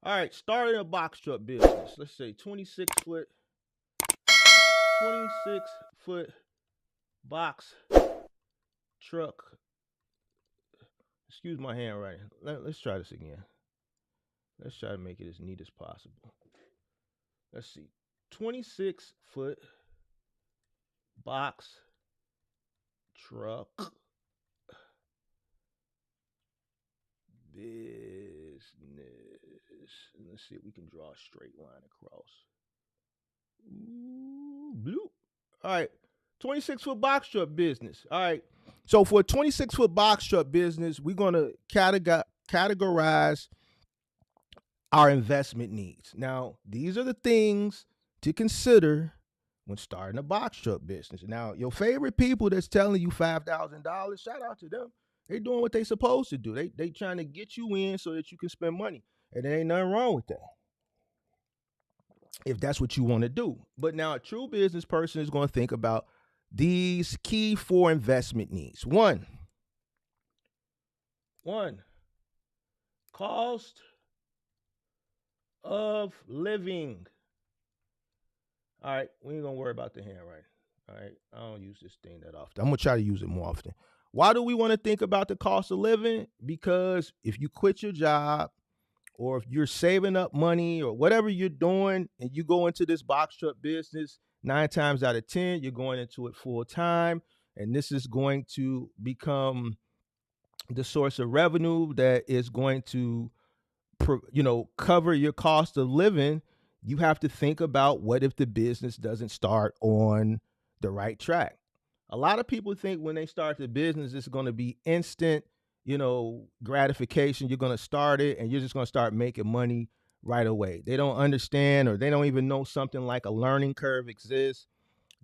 All right, starting a box truck business. Let's say 26 foot box truck. Excuse my handwriting. Let's try this again. Let's try to make it as neat as possible. Let's see. 26 foot box truck business. Let's see if we can draw a straight line across. Ooh, blue. All right. 26 foot box truck business. All right. So for a 26 foot box truck business, we're going to categorize our investment needs. Now, these are the things to consider when starting a box truck business. Now, your favorite people that's telling you $5,000, shout out to them. They doing what they supposed to do. They trying to get you in so that you can spend money. And there ain't nothing wrong with that if that's what you want to do. But now a true business person is going to think about these key four investment needs. One, cost of living. All right, we ain't gonna worry about the handwriting. All right, I don't use this thing that often. I'm gonna try to use it more often. Why do we want to think about the cost of living? Because if you quit your job or if you're saving up money or whatever you're doing and you go into this box truck business, 9 times out of 10, you're going into it full time. And this is going to become the source of revenue that is going to cover your cost of living. You have to think about what if the business doesn't start on the right track. A lot of people think when they start the business it's going to be instant, gratification. You're going to start it and you're just going to start making money right away. They don't understand, or they don't even know something like a learning curve exists.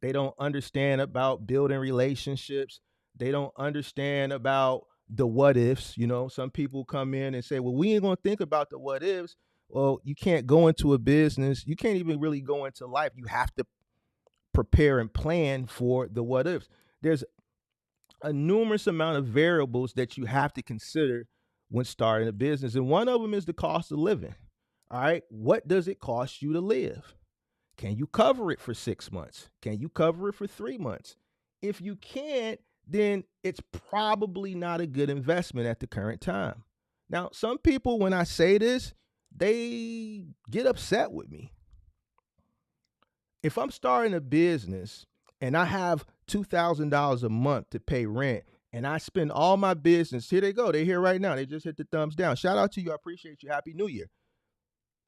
They don't understand about building relationships. They don't understand about the what ifs. Some people come in and say, well, we ain't going to think about the what ifs. Well, you can't go into a business. You can't even really go into life. You have to prepare and plan for the what ifs. There's a numerous amount of variables that you have to consider when starting a business. And one of them is the cost of living. All right. What does it cost you to live? Can you cover it for 6 months? Can you cover it for 3 months? If you can't, then it's probably not a good investment at the current time. Now, some people, when I say this, they get upset with me. If I'm starting a business and I have $2,000 a month to pay rent and I spend all my business, here they go. They're here right now. They just hit the thumbs down. Shout out to you. I appreciate you. Happy New Year.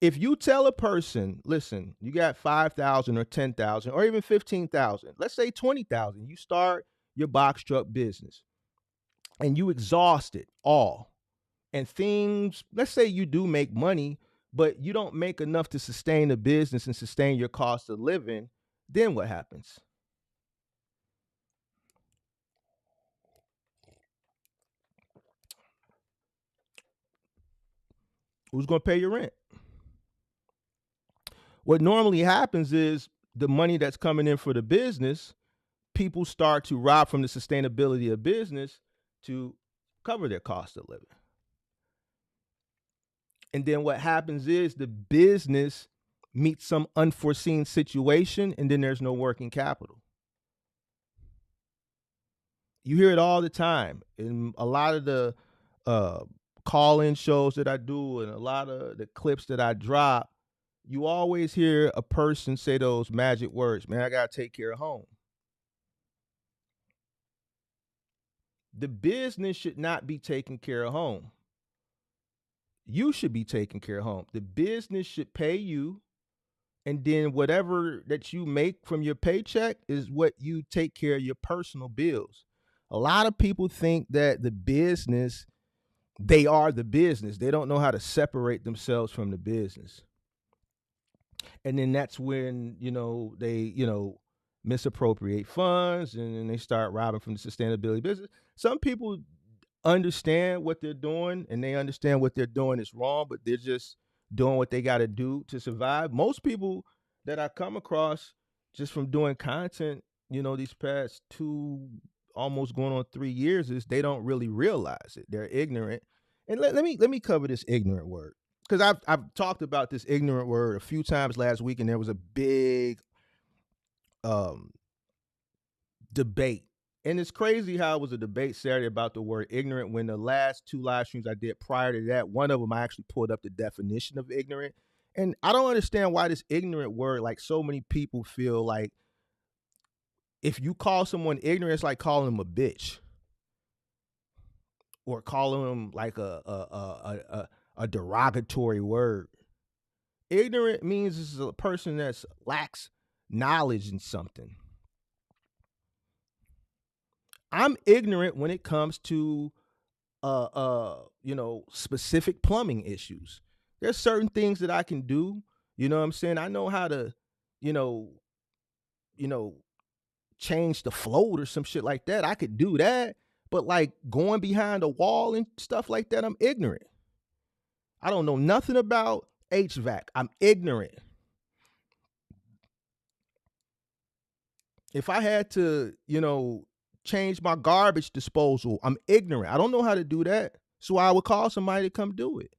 If you tell a person, listen, you got 5,000 or 10,000 or even 15,000, let's say 20,000, you start your box truck business and you exhaust it all. And things, let's say you do make money, but you don't make enough to sustain the business and sustain your cost of living, then what happens? Who's going to pay your rent? What normally happens is the money that's coming in for the business, people start to rob from the sustainability of business to cover their cost of living. And then what happens is the business meets some unforeseen situation and then there's no working capital. You hear it all the time in a lot of the uh, call-in shows that I do and a lot of the clips that I drop. You always hear a person say those magic words, man, I got to take care of home. The business should not be taking care of home. You should be taking care of home. The business should pay you, and then whatever that you make from your paycheck is what you take care of your personal bills. A lot of people think that they are the business. They don't know how to separate themselves from the business. And then that's when, they, misappropriate funds and then they start robbing from the sustainability business. Some people understand what they're doing and they understand what they're doing is wrong, but they're just doing what they got to do to survive. Most people that I come across just from doing content, these past 2 almost going on 3 years, is they don't really realize it. They're ignorant. And let me cover this ignorant word. because I've talked about this ignorant word a few times last week, and there was a big um debate. And it's crazy how it was a debate Saturday about the word ignorant when the last two live streams I did prior to that, one of them I actually pulled up the definition of ignorant. And I don't understand why this ignorant word, like so many people feel like if you call someone ignorant, it's like calling them a bitch or calling them like a derogatory word. Ignorant means this is a person that lacks knowledge in something. I'm ignorant when it comes to specific plumbing issues. There's certain things that I can do, you know what I'm saying? I know how to, you know, you know, change the float or some shit like that. I could do that. But like going behind a wall and stuff like that, I'm ignorant. I don't know nothing about HVAC. I'm ignorant. If I had to, change my garbage disposal, I'm ignorant. I don't know how to do that. So I would call somebody to come do it.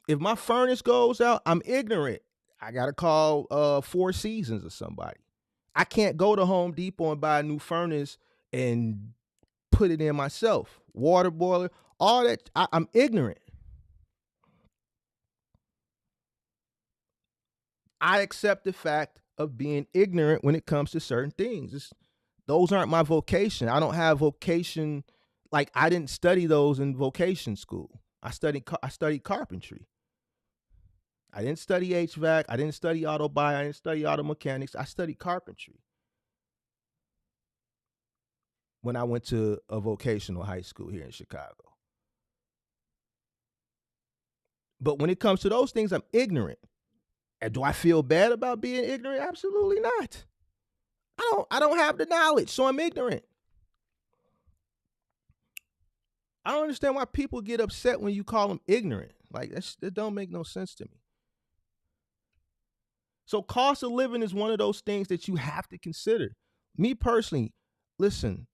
If my furnace goes out, I'm ignorant. I got to call Four Seasons or somebody. I can't go to Home Depot and buy a new furnace and put it in myself. Water boiler, all that. I'm ignorant. I accept the fact of being ignorant when it comes to certain things. Those aren't my vocation. I don't have vocation. Like I didn't study those in vocation school. I studied carpentry. I didn't study HVAC. I didn't study auto body. I didn't study auto mechanics. I studied carpentry when I went to a vocational high school here in Chicago. But when it comes to those things, I'm ignorant. And do I feel bad about being ignorant? Absolutely not. I don't have the knowledge, so I'm ignorant. I don't understand why people get upset when you call them ignorant. Like that don't make no sense to me. So cost of living is one of those things that you have to consider. Me personally, listen,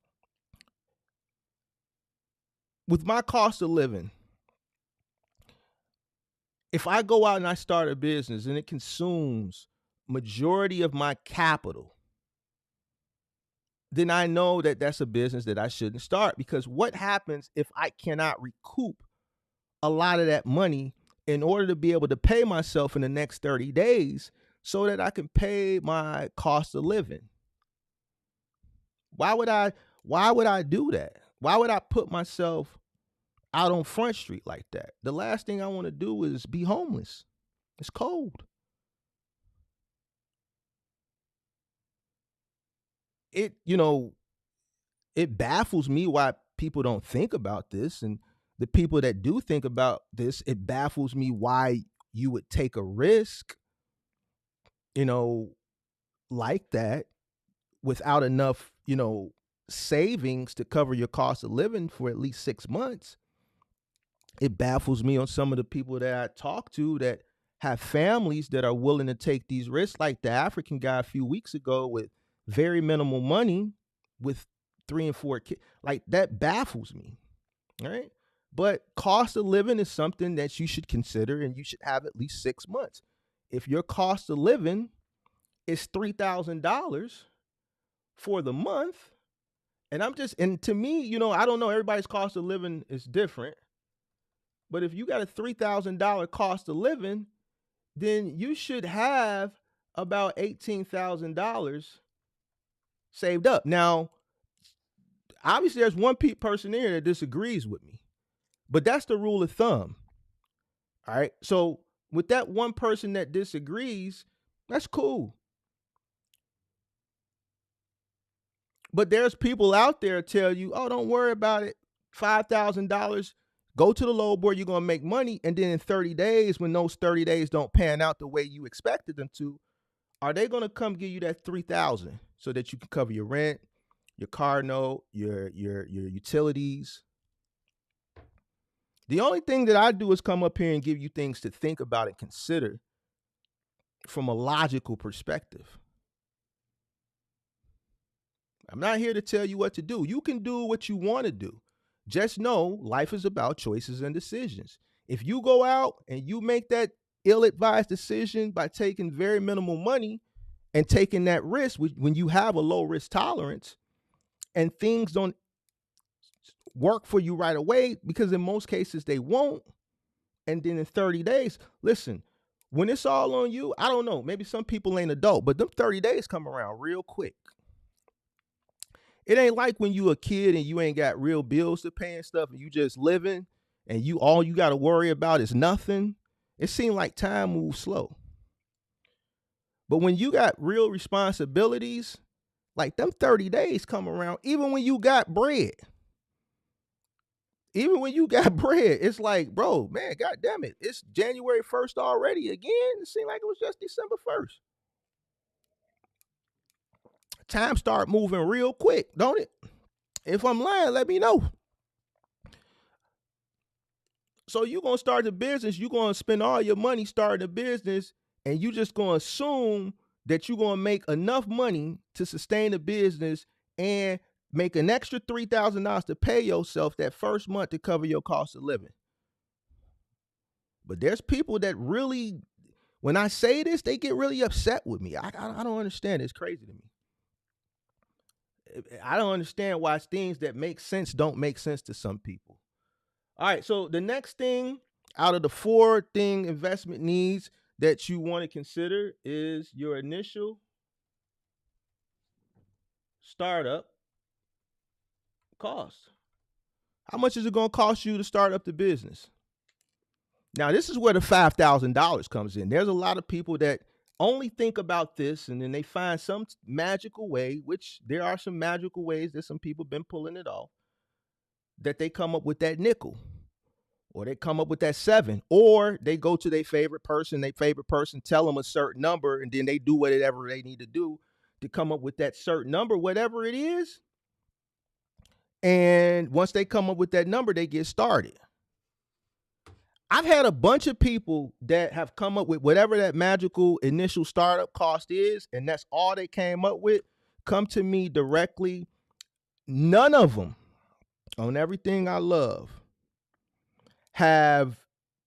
with my cost of living, if I go out and I start a business and it consumes majority of my capital, then I know that that's a business that I shouldn't start, because what happens if I cannot recoup a lot of that money in order to be able to pay myself in the next 30 days so that I can pay my cost of living? Why would I do that? Why would I put myself out on Front Street like that? The last thing I want to do is be homeless. It's cold. It baffles me why people don't think about this, and the people that do think about this, it baffles me why you would take a risk, like that without enough, savings to cover your cost of living for at least 6 months. It baffles me on some of the people that I talk to that have families that are willing to take these risks, like the African guy a few weeks ago with very minimal money with 3 and 4 kids. Like that baffles me. All right. But cost of living is something that you should consider, and you should have at least 6 months. If your cost of living is $3,000 for the month, and to me, I don't know, everybody's cost of living is different. But if you got a $3,000 cost of living, then you should have about $18,000 saved up. Now, obviously, there's one person here that disagrees with me, but that's the rule of thumb. All right. So with that one person that disagrees, that's cool. But there's people out there tell you, oh, don't worry about it. $5,000, go to the low board, you're going to make money. And then in 30 days, when those 30 days don't pan out the way you expected them to, are they going to come give you that $3,000 so that you can cover your rent, your car note, your utilities? The only thing that I do is come up here and give you things to think about and consider from a logical perspective. I'm not here to tell you what to do. You can do what you want to do. just know life is about choices and decisions. If you go out and you make that ill-advised decision by taking very minimal money and taking that risk when you have a low risk tolerance, and things don't work for you right away, because in most cases they won't, and then in 30 days, listen, when it's all on you, I don't know, maybe some people ain't adult, but them 30 days come around real quick. It ain't like when you a kid and you ain't got real bills to pay and stuff, and you just living, and you all you got to worry about is nothing. It seems like time moves slow. But when you got real responsibilities, like them 30 days come around, even when you got bread. Even when you got bread, it's like, bro, man, god damn it, it's January 1st already again. It seemed like it was just December 1st. Time start moving real quick, don't it? If I'm lying, let me know. So you gonna start the business, you gonna spend all your money starting a business, and you just gonna assume that you're gonna make enough money to sustain the business and make an extra $3,000 to pay yourself that first month to cover your cost of living. But there's people that really, when I say this, they get really upset with me. I don't understand. It's crazy to me. I don't understand why things that make sense don't make sense to some people. All right, so the next thing out of the 4 thing investment needs that you want to consider is your initial startup cost. How much is it going to cost you to start up the business? Now, this is where the $5,000 comes in. There's a lot of people that only think about this, and then they find some magical way, which there are some magical ways that some people been pulling it off, that they come up with that nickel, or they come up with that 7, or they go to their favorite person, tell them a certain number, and then they do whatever they need to do to come up with that certain number, whatever it is. And once they come up with that number, they get started. I've had a bunch of people that have come up with whatever that magical initial startup cost is, and that's all they came up with, come to me directly. None of them, on everything I love, have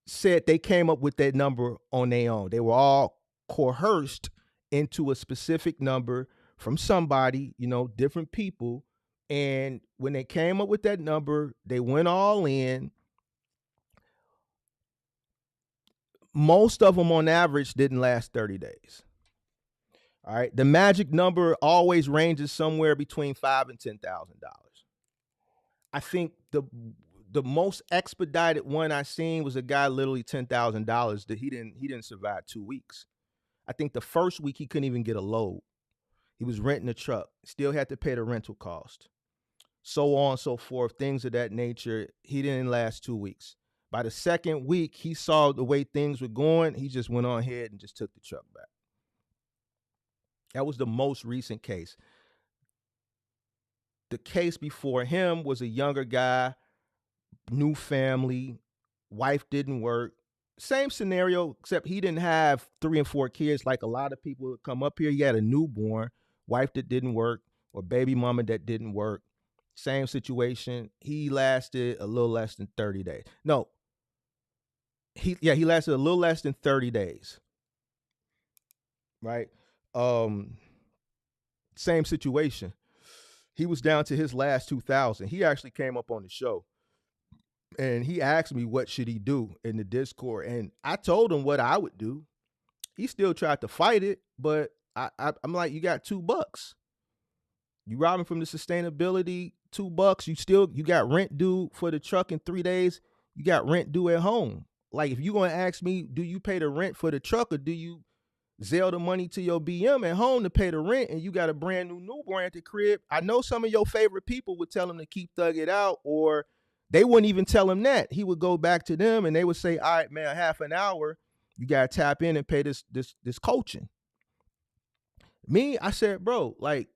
said they came up with that number on their own. They were all coerced into a specific number from somebody, different people. And when they came up with that number, they went all in. Most of them on average didn't last 30 days. All right. The magic number always ranges somewhere between $5,000 and $10,000. I think the most expedited one I seen was a guy literally $10,000 that he didn't survive 2 weeks. I think the first week he couldn't even get a load. He was renting a truck, still had to pay the rental cost, so on and so forth, things of that nature. He didn't last 2 weeks. By the second week, he saw the way things were going. He just went on ahead and just took the truck back. That was the most recent case. The case before him was a younger guy, new family, wife didn't work. Same scenario, except he didn't have 3 and 4 kids like a lot of people that come up here. He had a newborn, wife that didn't work, or baby mama that didn't work. Same situation. He lasted a little less than 30 days. No. He lasted a little less than 30 days. Right? Same situation. He was down to his last 2,000. He actually came up on the show, and he asked me what should he do in the Discord, and I told him what I would do. He still tried to fight it, but I'm like, you got $2. You robbing from the sustainability, $2. You got rent due for the truck in 3 days. You got rent due at home. Like, if you're gonna ask me, do you pay the rent for the truck, or do you Zelle the money to your BM at home to pay the rent, and you got a brand new newborn at the crib? I know some of your favorite people would tell him to keep thug it out, or they wouldn't even tell him that. He would go back to them and they would say, all right, man, half an hour, you got to tap in and pay this coaching. Me, I said, bro, like,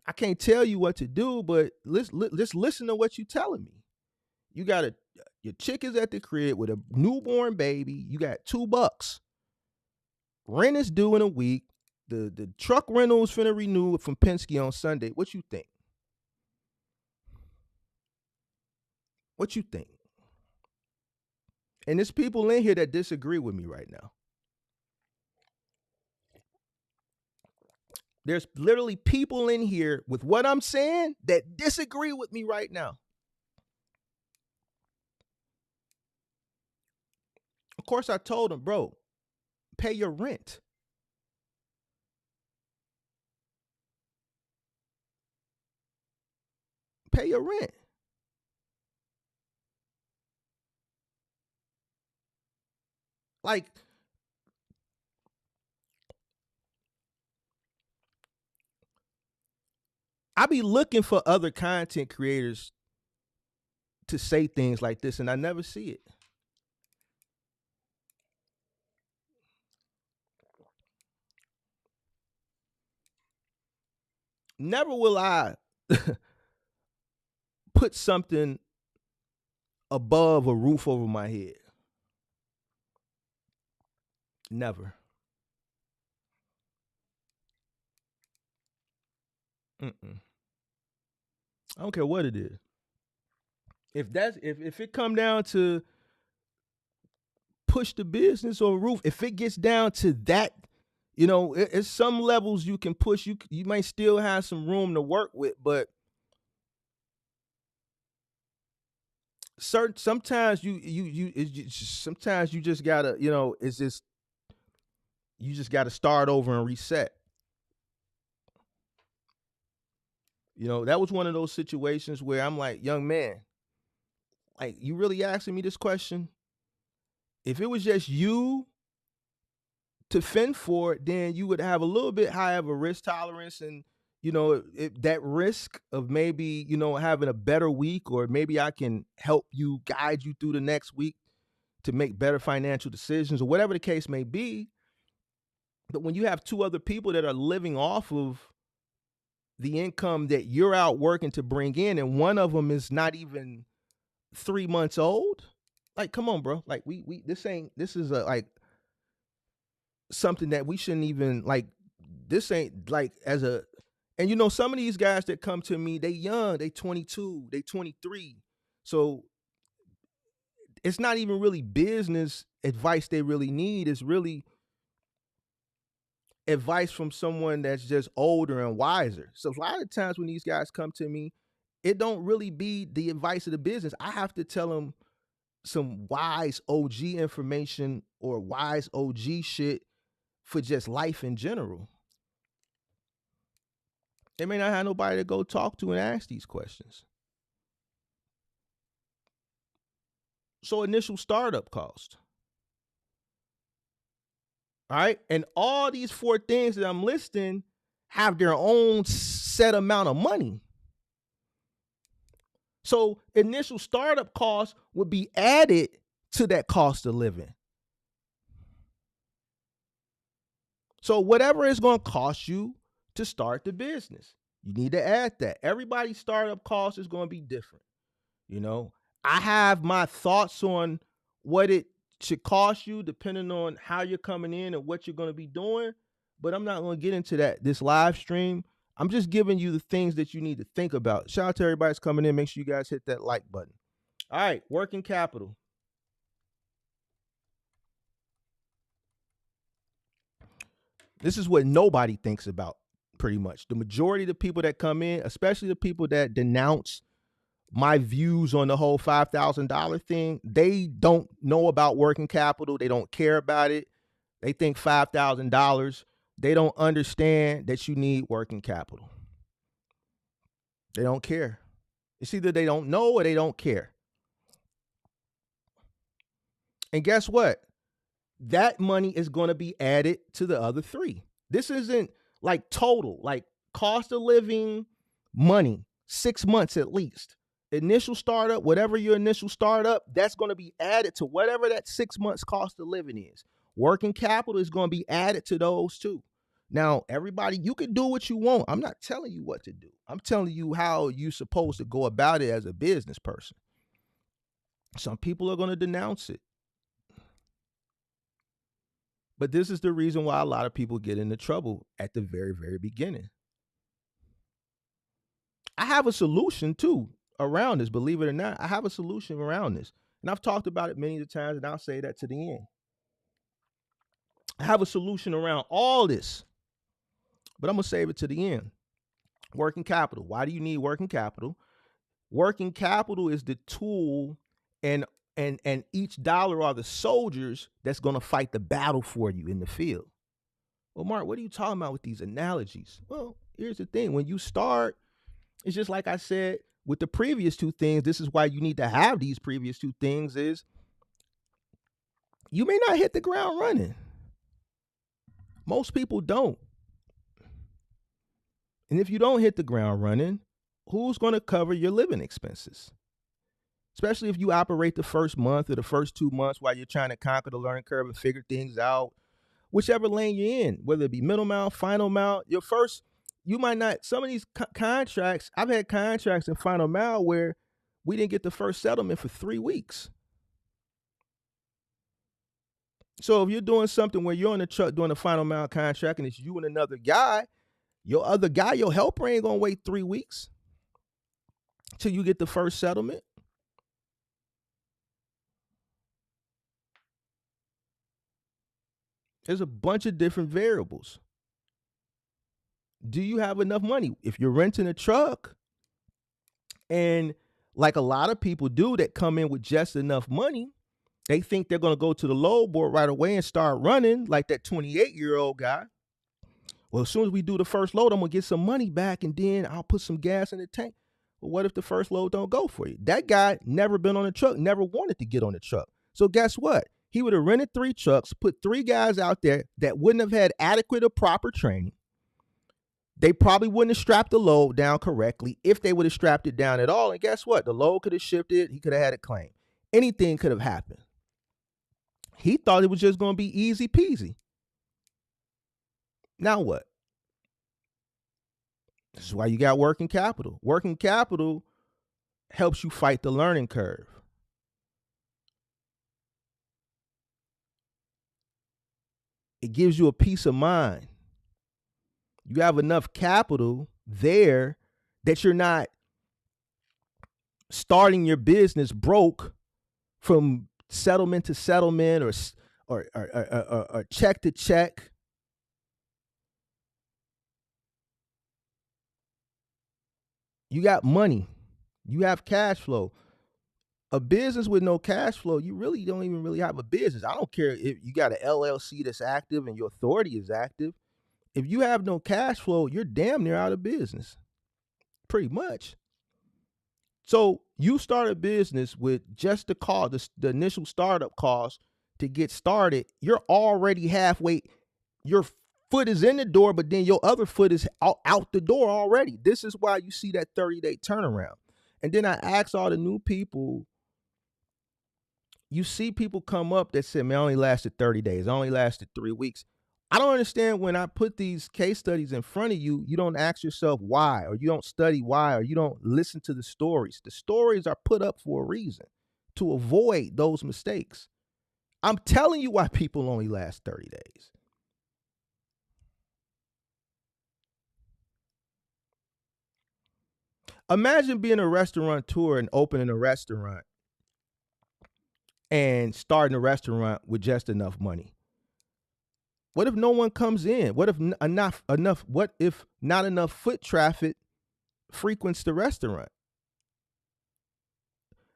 I can't tell you what to do, but let's listen to what you're telling me. You got your chick is at the crib with a newborn baby. You got $2. Rent is due in a week. The truck rental is finna renew from Penske on Sunday. What you think? What you think? And there's people in here that disagree with me right now. There's literally people in here with what I'm saying that disagree with me right now. Of course, I told them, bro, pay your rent. Pay your rent. Like, I be looking for other content creators to say things like this, and I never see it. Never will I put something above a roof over my head. Never. Mm-mm. I don't care what it is. If it come down to push the business or roof, if it gets down to that, it's some levels you can push. You might still have some room to work with, but sometimes sometimes you just gotta, it's just you just gotta start over and reset. That was one of those situations where I'm like, young man, like, you really asking me this question? If it was just you to fend for it, then you would have a little bit higher of a risk tolerance, and that risk of maybe having a better week, or maybe I can help you guide you through the next week to make better financial decisions, or whatever the case may be. But when you have two other people that are living off of the income that you're out working to bring in, and one of them is not even 3 months old, like, come on, bro. Like, this is like something that we shouldn't even, like, this ain't like as a, and some of these guys that come to me, they young, they 22, they 23. So it's not even really business advice they really need. It's really advice from someone that's just older and wiser. So a lot of times when these guys come to me, it don't really be the advice of the business. I have to tell them some wise OG information or wise OG shit for just life in general. They may not have nobody to go talk to and ask these questions. So initial startup cost. All right. And all these four things that I'm listing have their own set amount of money. So initial startup costs would be added to that cost of living. So whatever it's going to cost you to start the business, you need to add that. Everybody's startup cost is going to be different. I have my thoughts on what it should cost you depending on how you're coming in and what you're going to be doing, but I'm not going to get into that this live stream. I'm just giving you the things that you need to think about. Shout out to everybody that's coming in. Make sure you guys hit that like button. All right, working capital. This is what nobody thinks about, pretty much. The majority of the people that come in, especially the people that denounce my views on the whole $5,000 thing, they don't know about working capital. They don't care about it. They think $5,000. They don't understand that you need working capital. They don't care. It's either they don't know or they don't care. And guess what? That money is going to be added to the other three. This isn't like total, like cost of living, money, 6 months at least. Initial startup, whatever your initial startup, that's going to be added to whatever that 6 months cost of living is. Working capital is going to be added to those too. Now, everybody, you can do what you want. I'm not telling you what to do. I'm telling you how you're supposed to go about it as a business person. Some people are going to denounce it. But this is the reason why a lot of people get into trouble at the very, very beginning. I have a solution too. around this. Believe it or not, I have a solution around this. And I've talked about it many times, and I'll say that to the end. I have a solution around all this, but I'm going to save it to the end. Working capital. Why do you need working capital? Working capital is the tool, and each dollar are the soldiers that's going to fight the battle for you in the field. Well, Mark, what are you talking about with these analogies? Well, here's the thing. When you start, it's just like I said with the previous two things. This is why you need to have these previous two things is you may not hit the ground running. Most people don't. And if you don't hit the ground running, who's going to cover your living expenses? Especially if you operate the first month or the first 2 months while you're trying to conquer the learning curve and figure things out, whichever lane you're in, whether it be middle mount, final mount, you might not, some of these contracts, I've had contracts in final mile where we didn't get the first settlement for 3 weeks. So if you're doing something where you're on the truck doing a final mile contract and it's you and another guy, your other guy, your helper ain't gonna wait 3 weeks till you get the first settlement. There's a bunch of different variables. Do you have enough money? If you're renting a truck, and like a lot of people do that come in with just enough money, they think they're going to go to the load board right away and start running like that 28-year-old guy. Well, as soon as we do the first load, I'm going to get some money back and then I'll put some gas in the tank. Well, what if the first load don't go for you? That guy never been on a truck, never wanted to get on the truck. So guess what? He would have rented 3 trucks, put 3 guys out there that wouldn't have had adequate or proper training. They probably wouldn't have strapped the load down correctly if they would have strapped it down at all. And guess what? The load could have shifted. He could have had a claim. Anything could have happened. He thought it was just going to be easy peasy. Now what? This is why you got working capital. Working capital helps you fight the learning curve. It gives you a peace of mind. You have enough capital there that you're not starting your business broke from settlement to settlement or check to check. You got money. You have cash flow. A business with no cash flow, you really don't even really have a business. I don't care if you got an LLC that's active and your authority is active. If you have no cash flow, you're damn near out of business. Pretty much. So you start a business with just the cost, the initial startup cost to get started. You're already halfway. Your foot is in the door, but then your other foot is out the door already. This is why you see that 30-day turnaround. And then I ask all the new people, you see people come up that said, man, I only lasted 30 days. I only lasted 3 weeks. I don't understand when I put these case studies in front of you, you don't ask yourself why, or you don't study why, or you don't listen to the stories. The stories are put up for a reason, to avoid those mistakes. I'm telling you why people only last 30 days. Imagine being a restaurateur and opening a restaurant and starting a restaurant with just enough money. What if no one comes in? What if what if not enough foot traffic frequents the restaurant?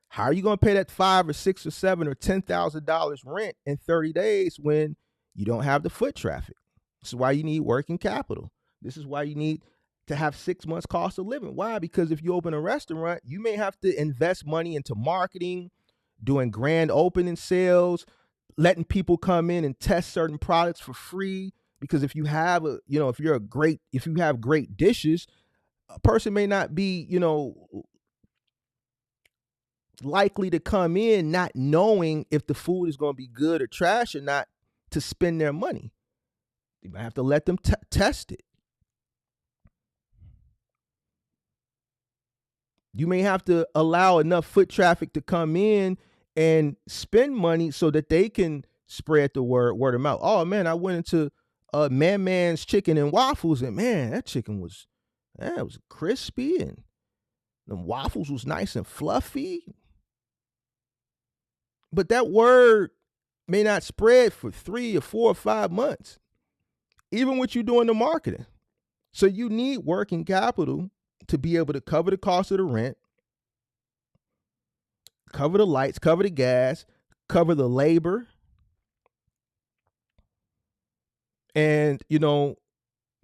How are you going to pay that $5 or $6 or $7 or $10,000 rent in 30 days when you don't have the foot traffic? This is why you need working capital. This is why you need to have 6 months cost of living. Why? Because if you open a restaurant, you may have to invest money into marketing, doing grand opening sales, letting people come in and test certain products for free. Because if you have if you have great dishes, a person may not be, likely to come in not knowing if the food is going to be good or trash or not to spend their money. You might have to let them test it. You may have to allow enough foot traffic to come in and spend money so that they can spread the word of mouth. Oh man, I went into Man's Chicken and Waffles, and man, that chicken was crispy, and The waffles was nice and fluffy, but that word may not spread for 3 or 4 or 5 months, even with you doing the marketing. So you need working capital to be able to cover the cost of the rent, cover the lights, cover the gas, cover the labor, and,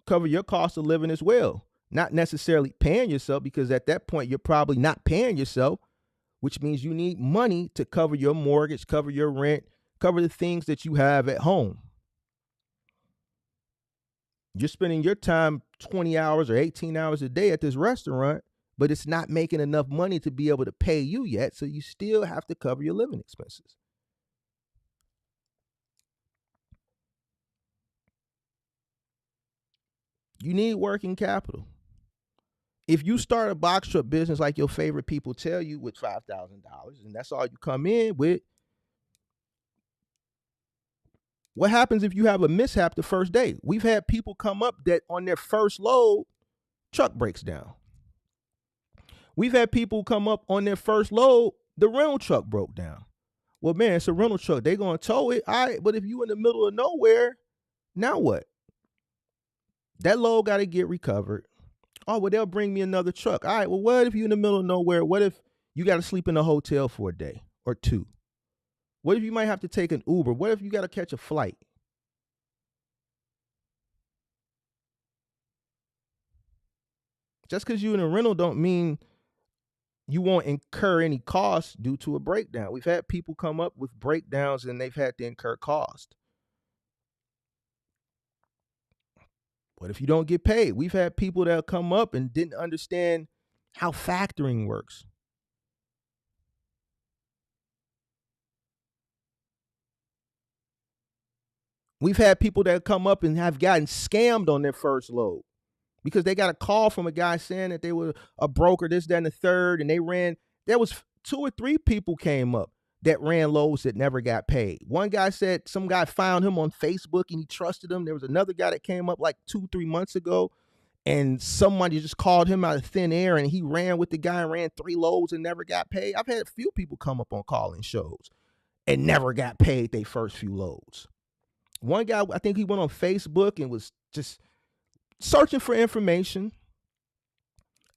cover your cost of living as well. Not necessarily paying yourself, because at that point you're probably not paying yourself, which means you need money to cover your mortgage, cover your rent, cover the things that you have at home. You're spending your time 20 hours or 18 hours a day at this restaurant, but it's not making enough money to be able to pay you yet, so you still have to cover your living expenses. You need working capital. If you start a box truck business like your favorite people tell you with $5,000, and that's all you come in with, what happens if you have a mishap the first day? We've had people come up that on their first load, truck breaks down. We've had people come up on their first load, the rental truck broke down. Well, man, it's a rental truck. They're going to tow it. All right, but if you in the middle of nowhere, now what? That load got to get recovered. Oh, well, they'll bring me another truck. All right, well, what if you're in the middle of nowhere? What if you got to sleep in a hotel for a day or two? What if you might have to take an Uber? What if you got to catch a flight? Just because you're in a rental don't mean you won't incur any costs due to a breakdown. We've had people come up with breakdowns and they've had to incur cost. What if you don't get paid? We've had people that come up and didn't understand how factoring works. We've had people that come up and have gotten scammed on their first load because they got a call from a guy saying that they were a broker, this, that, and the third, and there was 2 or 3 people came up that ran loads that never got paid. One guy said some guy found him on Facebook and he trusted him. There was another guy that came up like 2-3 months ago, and somebody just called him out of thin air, and he ran with the guy and ran 3 loads and never got paid. I've had a few people come up on calling shows and never got paid their first few loads. One guy, I think he went on Facebook and was just searching for information.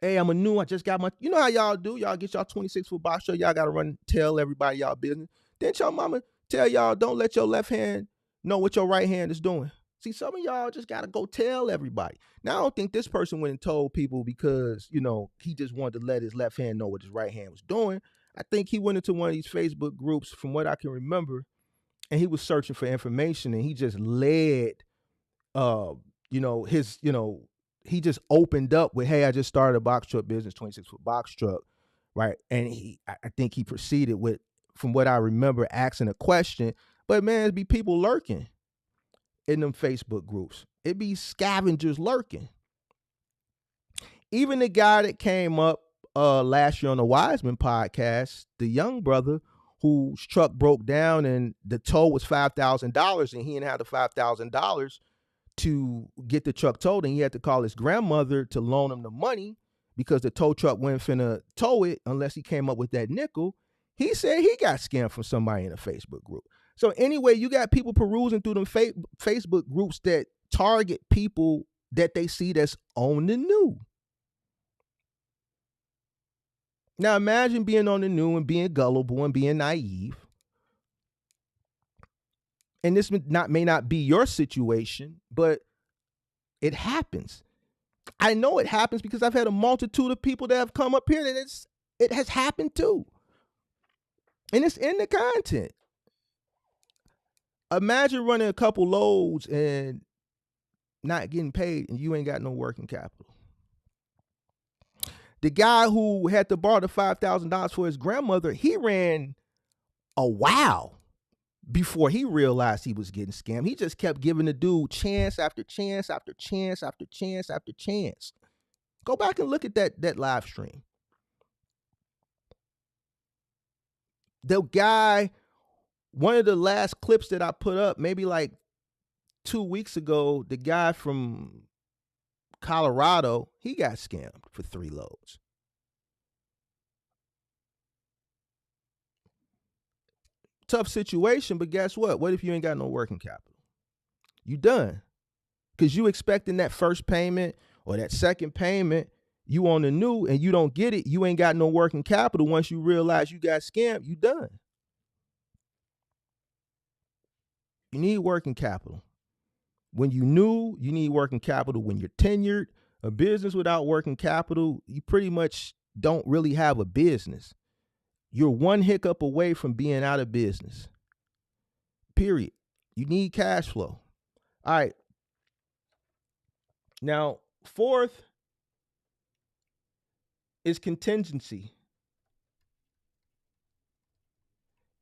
Hey, I just got my, you know how y'all do. Y'all get y'all 26-foot box truck. Y'all got to run, tell everybody y'all business. Didn't your mama tell y'all don't let your left hand know what your right hand is doing? See, some of y'all just got to go tell everybody. Now, I don't think this person went and told people because, he just wanted to let his left hand know what his right hand was doing. I think he went into one of these Facebook groups, from what I can remember, and he was searching for information, and he just led, he just opened up with, hey, I just started a box truck business, 26-foot box truck, right? And I think he proceeded with, from what I remember, asking a question. But man, it'd be people lurking in them Facebook groups. It'd be scavengers lurking. Even the guy that came up last year on the Wiseman podcast, the young brother whose truck broke down and the tow was $5,000, and he didn't have the $5,000 to get the truck towed, and he had to call his grandmother to loan him the money because the tow truck wasn't finna tow it unless he came up with that nickel. He said he got scammed from somebody in a Facebook group. So anyway, you got people perusing through them Facebook groups that target people that they see that's on the new. Now imagine being on the new and being gullible and being naive. And this may not be your situation, but it happens. I know it happens because I've had a multitude of people that have come up here and it has happened too. And it's in the content. Imagine running a couple loads and not getting paid and you ain't got no working capital. The guy who had to borrow the $5,000 for his grandmother, he ran a while before he realized he was getting scammed. He just kept giving the dude chance after chance after chance after chance after chance. Go back and look at that live stream. The guy, one of the last clips that I put up, maybe like 2 weeks ago, the guy from Colorado, he got scammed for 3 loads. tough situation, but guess what? What if you ain't got no working capital? You done. Because you expecting that first payment or that second payment, you on the new and you don't get it, you ain't got no working capital. Once you realize you got scammed, you done. You need working capital. When you new, you need working capital. When you're tenured, a business without working capital, you pretty much don't really have a business. You're one hiccup away from being out of business. Period. You need cash flow. All right. Now, fourth is contingency.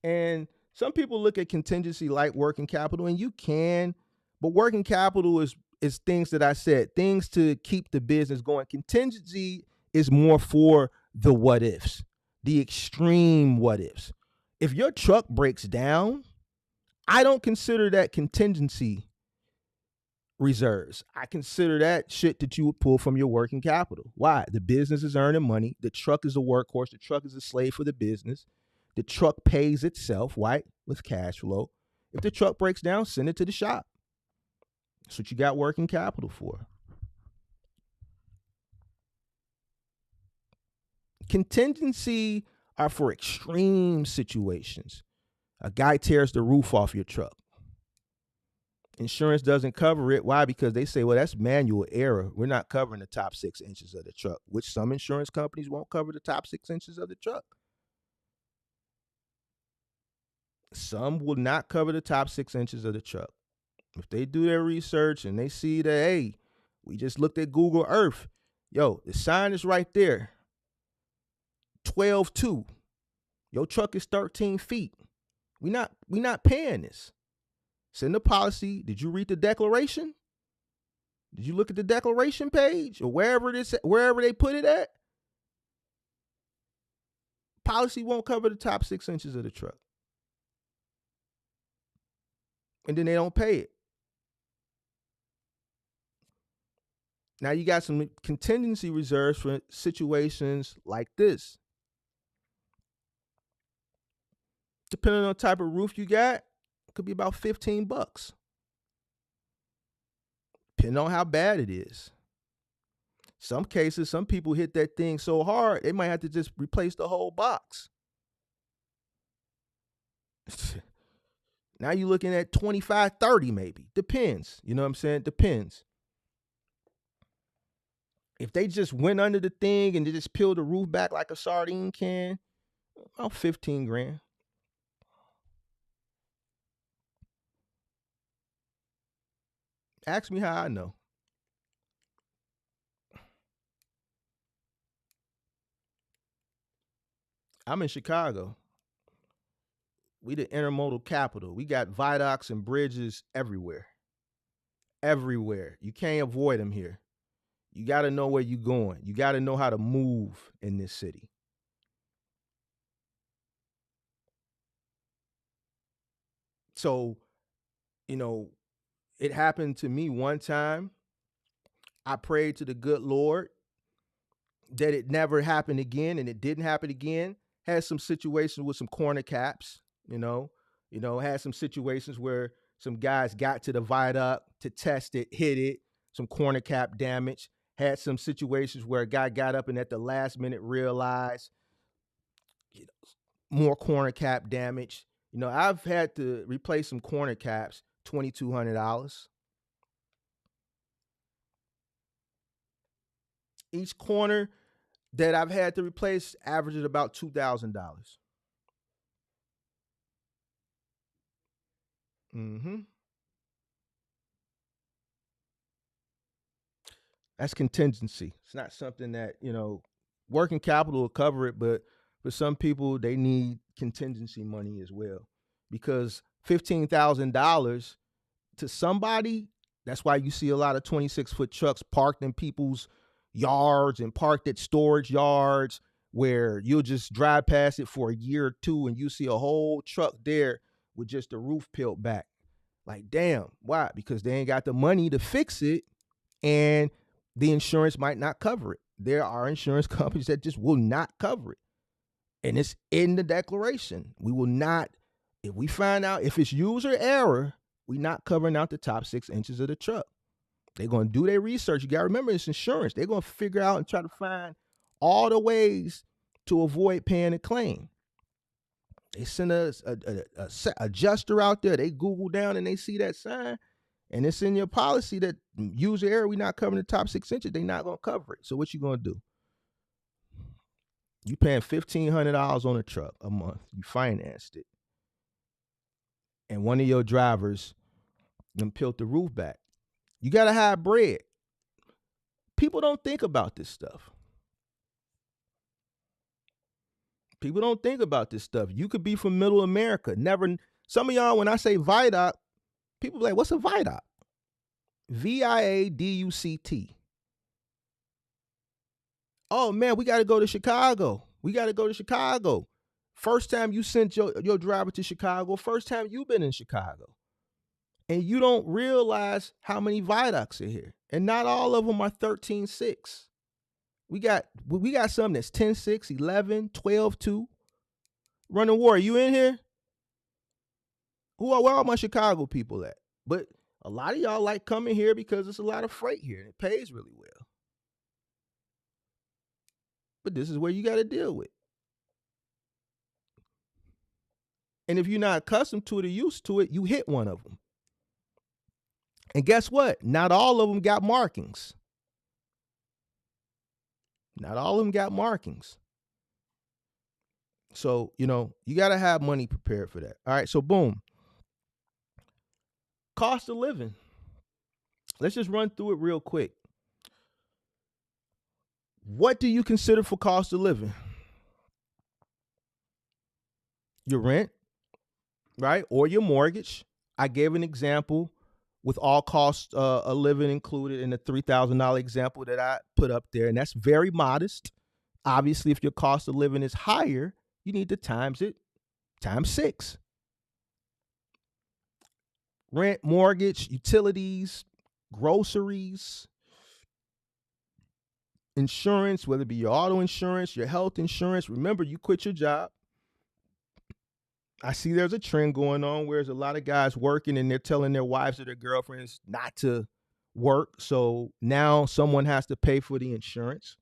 And some people look at contingency like working capital, and you can, but working capital is things that I said, things to keep the business going. Contingency is more for the what ifs, the extreme what ifs. If your truck breaks down, I don't consider that contingency reserves. I consider that shit that you would pull from your working capital. Why? The business is earning money. The truck is a workhorse. The truck is a slave for the business. The truck pays itself, right? With cash flow. If the truck breaks down, send it to the shop. That's what you got working capital for. Contingency are for extreme situations. A guy tears the roof off your truck. Insurance doesn't cover it. Why? Because they say, well, that's manual error. We're not covering the top 6 inches of the truck, which some insurance companies won't cover the top 6 inches of the truck. Some will not cover the top 6 inches of the truck. If they do their research and they see that, hey, we just looked at Google Earth. Yo, the sign is right there. 12.2. Your truck is 13 feet. We not paying this. Send the policy. Did you read the declaration? Did you look at the declaration page or wherever they put it at? Policy won't cover the top 6 inches of the truck. And then they don't pay it. Now you got some contingency reserves for situations like this. Depending on the type of roof you got, it could be about $15. Depending on how bad it is. Some cases, some people hit that thing so hard, they might have to just replace the whole box. Now you're looking at 25, 30 maybe. Depends. You know what I'm saying? Depends. If they just went under the thing and they just peeled the roof back like a sardine can, about 15 grand. Ask me how I know. I'm in Chicago. We the intermodal capital. We got viaducts and bridges everywhere. Everywhere. You can't avoid them here. You got to know where you're going. You got to know how to move in this city. So, it happened to me one time. I prayed to the good Lord that it never happened again, and it didn't happen again. Had some situations with some corner caps, had some situations where some guys got to the viaduct to test it, hit it, some corner cap damage. Had some situations where a guy got up and at the last minute realized more corner cap damage. I've had to replace some corner caps, $2,200. Each corner that I've had to replace averages about $2,000. Mm-hmm. That's contingency. It's not something that, working capital will cover it, but for some people, they need contingency money as well. Because $15,000 to somebody, that's why you see a lot of 26-foot trucks parked in people's yards and parked at storage yards where you'll just drive past it for a year or two and you see a whole truck there with just the roof peeled back. Like, damn, why? Because they ain't got the money to fix it and the insurance might not cover it. There are insurance companies that just will not cover it. And it's in the declaration. We will not If we find out if it's user error, we not covering out the top 6 inches of the truck. They're going to do their research. You got to remember, it's insurance. They're going to figure out and try to find all the ways to avoid paying a claim. They send us a adjuster out there. They Google down and they see that sign, and it's in your policy that user error, we not covering the top 6 inches. They not going to cover it. So what you going to do? You paying $1,500 on a truck a month. You financed it. And one of your drivers them peeled the roof back. You got to have bread. People don't think about this stuff. People don't think about this stuff. You could be from middle America. Never. Some of y'all, when I say viaduct, people be like, what's a viaduct? VIADUCT. Oh, man, we got to go to Chicago. We got to go to Chicago. First time you sent your driver to Chicago, first time you've been in Chicago. And you don't realize how many viaducts are here. And not all of them are 13.6. We got some that's 10.6, 11, 12.2. Running War, you in here? Where all my Chicago people at? But a lot of y'all like coming here because it's a lot of freight here and it pays really well. But this is where you got to deal with. And if you're not accustomed to it or used to it, you hit one of them. And guess what? Not all of them got markings. Not all of them got markings. So, you got to have money prepared for that. All right, so boom. Cost of living. Let's just run through it real quick. What do you consider for cost of living? Your rent, right? Or your mortgage. I gave an example with all costs of living included in the $3,000 example that I put up there. And that's very modest. Obviously, if your cost of living is higher, you need to times 6. Rent, mortgage, utilities, groceries, insurance, whether it be your auto insurance, your health insurance. Remember, you quit your job. I see there's a trend going on where there's a lot of guys working and they're telling their wives or their girlfriends not to work. So now someone has to pay for the insurance.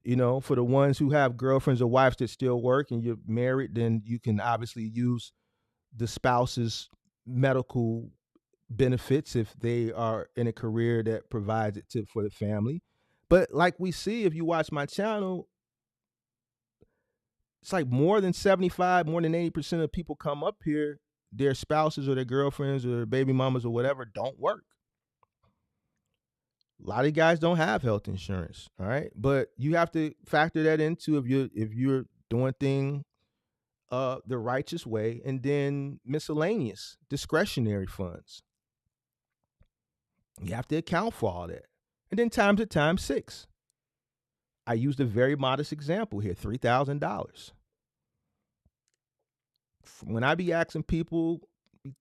For the ones who have girlfriends or wives that still work and you're married, then you can obviously use the spouse's medical benefits if they are in a career that provides it for the family. But like we see, if you watch my channel, it's like more than 80% of people come up here, their spouses or their girlfriends or their baby mamas or whatever don't work. A lot of guys don't have health insurance, all right? But you have to factor that into if you're doing things the righteous way, and then miscellaneous discretionary funds. You have to account for all that. And then times 6. I used a very modest example here, $3,000. When I be asking people,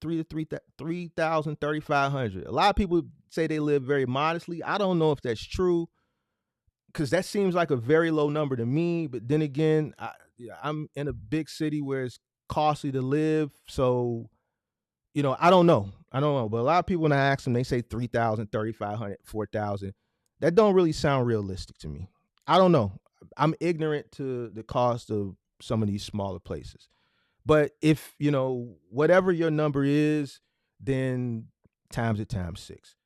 $3,000 to $3,500. A lot of people say they live very modestly. I don't know if that's true, because that seems like a very low number to me. But then again, I'm in a big city where it's costly to live, so I don't know. But a lot of people, when I ask them, they say 3,000, 3,500, 4,000. That don't really sound realistic to me. I don't know. I'm ignorant to the cost of some of these smaller places. But if, whatever your number is, then times 6.